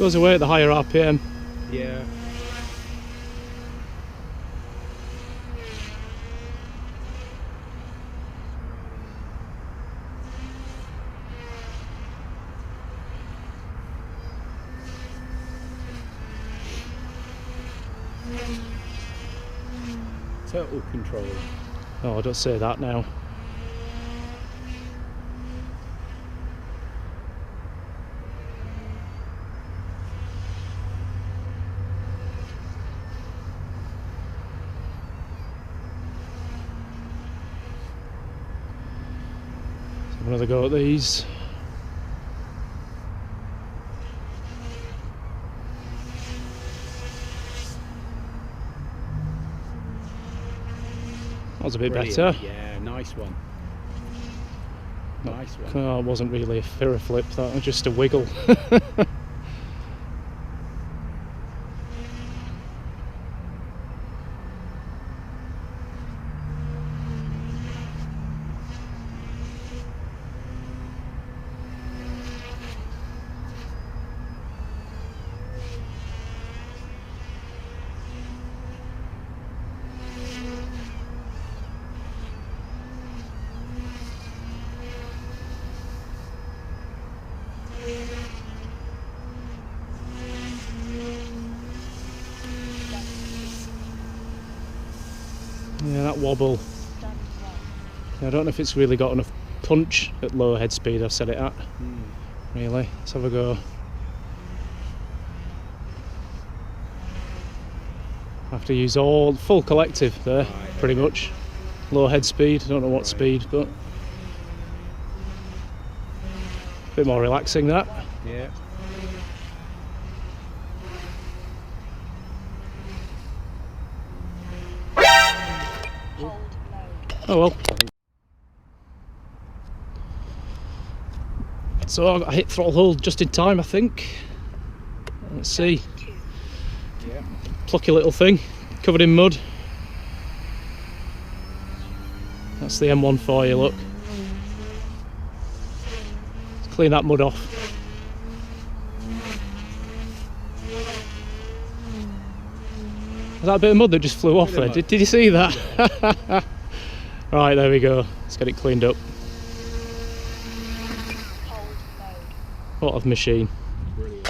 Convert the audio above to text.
Goes away at the higher RPM. Yeah. Total control. Oh, don't say that now. Let's have another go at these. That was a bit Brilliant. better. Yeah, nice one. Nice one. Oh, it wasn't really a fira flip, that was just a wiggle. Yeah, that wobble. I don't know if it's really got enough punch at low head speed I've set it at. Really. Let's have a go. I have to use all full collective there, pretty much. Low head speed, I don't know what speed, but a bit more relaxing that. Yeah. Oh well. So I hit throttle hold just in time, I think. Let's see. Yeah. Plucky little thing, covered in mud. That's the M1 for you, look. Let's clean that mud off. Was that a bit of mud that just flew off there? Did you see that? Yeah. Right, there we go. Let's get it cleaned up. What a machine. Brilliant.